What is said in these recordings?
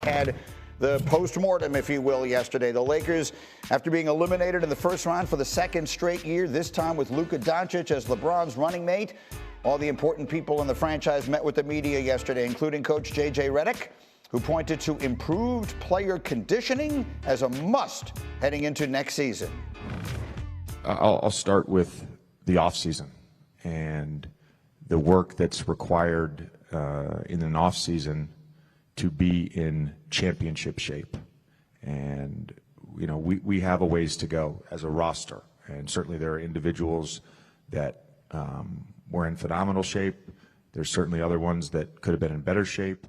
had the post-mortem, if you will, yesterday. The Lakers, after being eliminated in the first round for the second straight year, this time with Luka Doncic as LeBron's running mate. All the important people in the franchise met with the media yesterday, including Coach J.J. Redick, who pointed to improved player conditioning as a must heading into next season. I'll start with the offseason and the work that's required in an offseason to be in championship shape. And, you know, we have a ways to go as a roster. And certainly there are individuals that were in phenomenal shape. There's certainly other ones that could have been in better shape.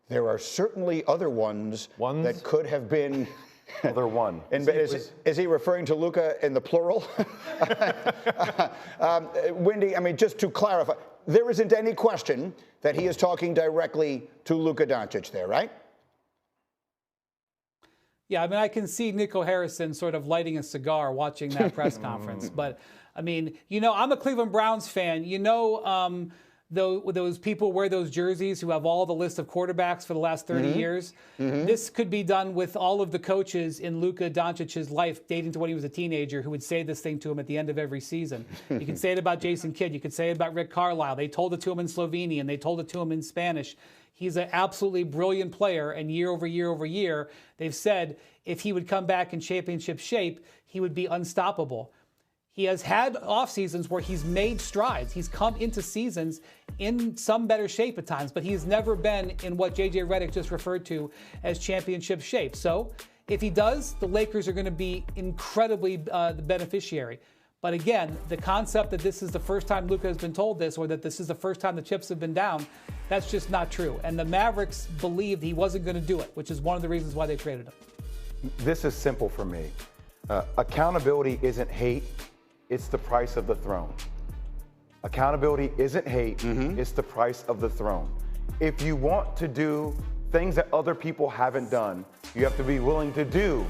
There are certainly other ones that could have been. Other one. And is he referring to Luka in the plural? Wendy, I mean, just to clarify, there isn't any question that he is talking directly to Luka Doncic there, right? Yeah, I mean, I can see Nico Harrison sort of lighting a cigar watching that press conference. But, I mean, you know, I'm a Cleveland Browns fan. You know, those people wear those jerseys who have all the list of quarterbacks for the last 30 years. This could be done with all of the coaches in Luka Doncic's life, dating to when he was a teenager, who would say this thing to him at the end of every season. You can say it about Jason Kidd. You could say it about Rick Carlisle. They told it to him in Slovenian. They told it to him in Spanish. He's an absolutely brilliant player, and year over year over year, they've said if he would come back in championship shape, he would be unstoppable. He has had off seasons where he's made strides. He's come into seasons in some better shape at times, but he's never been in what J.J. Redick just referred to as championship shape. So if he does, the Lakers are going to be incredibly the beneficiary. But again, the concept that this is the first time Luka has been told this, or that this is the first time the chips have been down, that's just not true. And the Mavericks believed he wasn't going to do it, which is one of the reasons why they traded him. This is simple for me. Accountability isn't hate. It's the price of the throne. Accountability isn't hate, it's the price of the throne. If you want to do things that other people haven't done, you have to be willing to do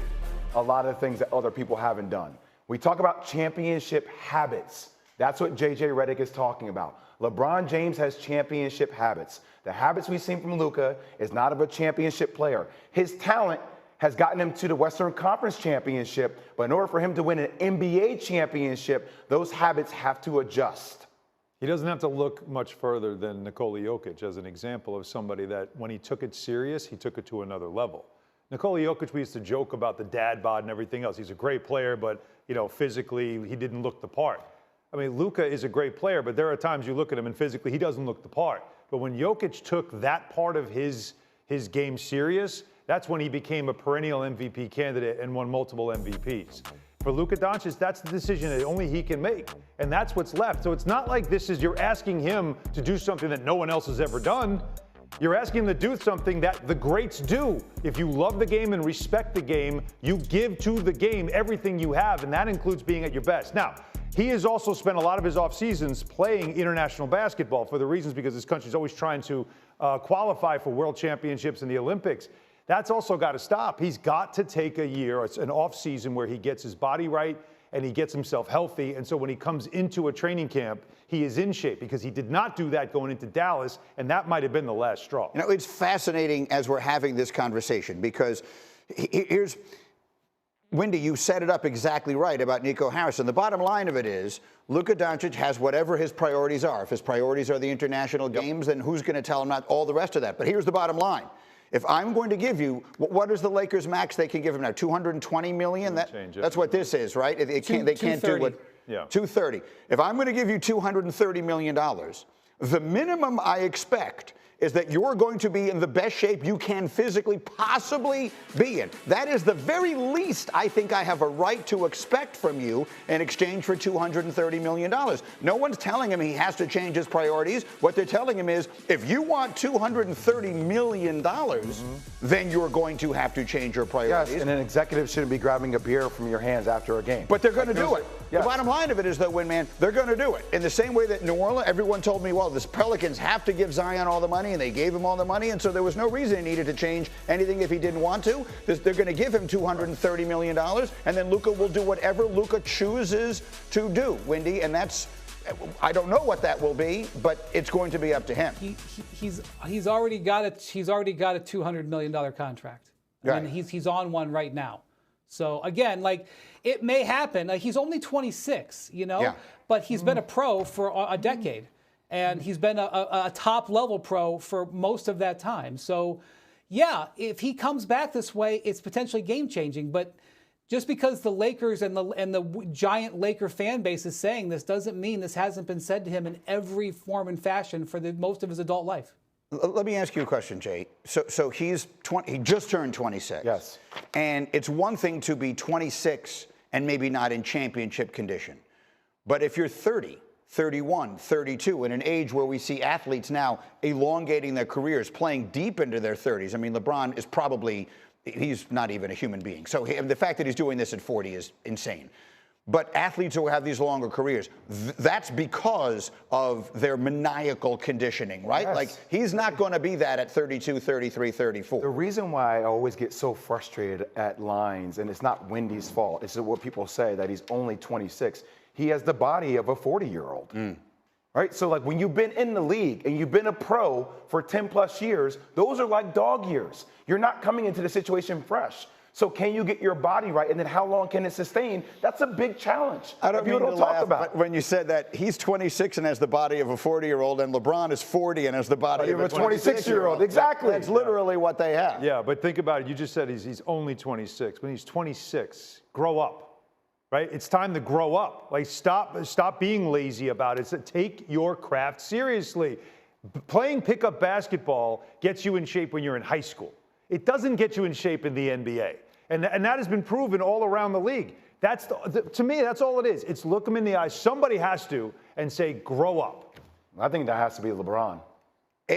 a lot of things that other people haven't done. We talk about championship habits. That's what J.J. Redick is talking about. LeBron James has championship habits. The habits we've seen from Luka is not of a championship player. His talent has gotten him to the Western Conference Championship, but in order for him to win an NBA championship, those habits have to adjust. He doesn't have to look much further than Nikola Jokic as an example of somebody that when he took it serious, he took it to another level. Nikola Jokic, we used to joke about the dad bod and everything else. He's a great player, but you know, physically he didn't look the part. I mean, Luka is a great player, but there are times you look at him and physically he doesn't look the part. But when Jokic took that part of his game serious, that's when he became a perennial MVP candidate and won multiple MVPs. For Luka Doncic, that's the decision that only he can make, and that's what's left. So it's not like you're asking him to do something that no one else has ever done. You're asking him to do something that the greats do. If you love the game and respect the game, you give to the game everything you have, and that includes being at your best. Now, he has also spent a lot of his off seasons playing international basketball for the reasons because his country's always trying to qualify for world championships and the Olympics. That's also got to stop. He's got to take a year, an off season where he gets his body right and he gets himself healthy. And so when he comes into a training camp, he is in shape because he did not do that going into Dallas. And that might have been the last straw. You know, it's fascinating as we're having this conversation because here's, Wendy, you set it up exactly right about Nico Harrison. The bottom line of it is Luka Doncic has whatever his priorities are. If his priorities are the international games, then who's going to tell him not all the rest of that? But here's the bottom line. If I'm going to give you, what is the Lakers max they can give him now? $220 million? That's what this is, right? They can't do what. Yeah. 230. If I'm going to give you $230 million, the minimum I expect is that you're going to be in the best shape you can physically possibly be in. That is the very least I think I have a right to expect from you in exchange for $230 million. No one's telling him he has to change his priorities. What they're telling him is, if you want $230 million, then you're going to have to change your priorities. Yes, and an executive shouldn't be grabbing a beer from your hands after a game. But they're going to do it. Yes. The bottom line of it is, though, Winman, they're going to do it. In the same way that New Orleans, everyone told me, well, the Pelicans have to give Zion all the money, and they gave him all the money, and so there was no reason he needed to change anything if he didn't want to. They're going to give him $230 million, and then Luka will do whatever Luka chooses to do, Wendy, and that's I don't know what that will be, but it's going to be up to him. He's already got a $200 million contract. Right. And he's on one right now. So again, like, it may happen. Like, he's only 26, Yeah. but he's been a pro for a decade, and he's been a top level pro for most of that time. So yeah, if he comes back this way, it's potentially game changing. But just because the Lakers and the giant Laker fan base is saying this doesn't mean this hasn't been said to him in every form and fashion for most of his adult life. Let me ask you a question, Jay. So he just turned 26. Yes. And it's one thing to be 26 and maybe not in championship condition. But if you're 30, 31, 32, in an age where we see athletes now elongating their careers, playing deep into their 30s. I mean, LeBron is probably, he's not even a human being. So the fact that he's doing this at 40 is insane. But athletes who have these longer careers, that's because of their maniacal conditioning, right? Yes. Like, he's not going to be that at 32, 33, 34. The reason why I always get so frustrated at lines, and it's not Wendy's fault, it's what people say, that he's only 26. He has the body of a 40-year-old. Right? So, like, when you've been in the league and you've been a pro for 10 plus years, those are like dog years. You're not coming into the situation fresh. So can you get your body right, and then how long can it sustain? That's a big challenge. I don't mean to laugh, about. but when you said that he's 26 and has the body of a 40-year-old, and LeBron is 40 and has the body of a 26-year-old. Exactly. That's literally what they have. Yeah, but think about it. You just said he's only 26. When he's 26, grow up, right? It's time to grow up. Like, stop being lazy about it. So take your craft seriously. Playing pickup basketball gets you in shape when you're in high school. It doesn't get you in shape in the NBA. And that has been proven all around the league. To me, that's all it is. It's look them in the eyes. Somebody has to and say, grow up. I think that has to be LeBron. I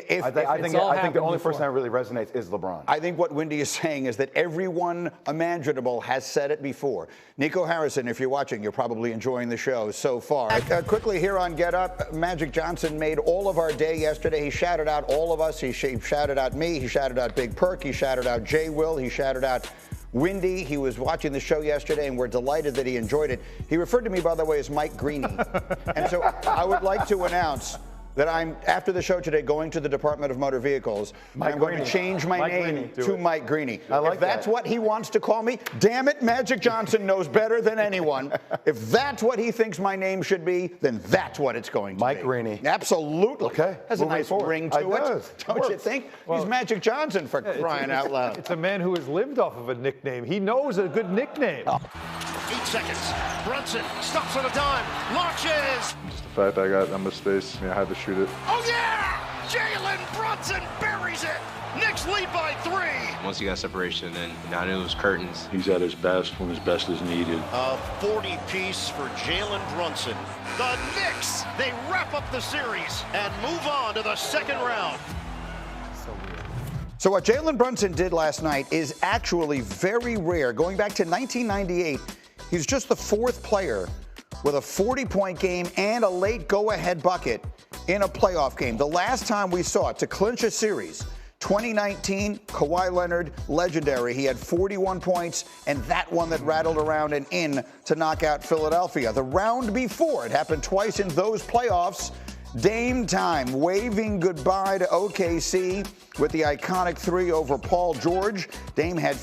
think the only person that really resonates is LeBron. I think what Wendy is saying is that everyone imaginable has said it before. Nico Harrison, if you're watching, you're probably enjoying the show so far. Quickly here on Get Up, Magic Johnson made all of our day yesterday. He shouted out all of us. He shouted out me. He shouted out Big Perk. He shouted out Jay Will. He shouted out Wendy. He was watching the show yesterday, and we're delighted that he enjoyed it. He referred to me, by the way, as Mike Greeny. And so I would like to announce that I'm, after the show today, going to the Department of Motor Vehicles. I'm going to change my name to Mike Greeny. If that's what he wants to call me, damn it, Magic Johnson knows better than anyone. If that's what he thinks my name should be, then that's what it's going to be. Mike Greeny. Absolutely. Okay. Has a nice ring to it. Don't you think? Well, he's Magic Johnson, for crying out loud. It's a man who has lived off of a nickname. He knows a good nickname. 8 seconds. Brunson stops on a dime. Launches. The fact that I got that much space, I had to shoot it. Oh, yeah! Jalen Brunson buries it. Knicks lead by 3. Once you got separation, then I knew it was curtains. He's at his best when his best is needed. A 40-piece for Jalen Brunson. The Knicks, they wrap up the series and move on to the second round. So what Jalen Brunson did last night is actually very rare. Going back to 1998, he's just the 4th player with a 40-point game and a late go-ahead bucket in a playoff game. The last time we saw it to clinch a series, 2019, Kawhi Leonard, legendary. He had 41 points, and that one that rattled around and in to knock out Philadelphia. The round before, it happened twice in those playoffs. Dame time, waving goodbye to OKC with the iconic 3 over Paul George. Dame had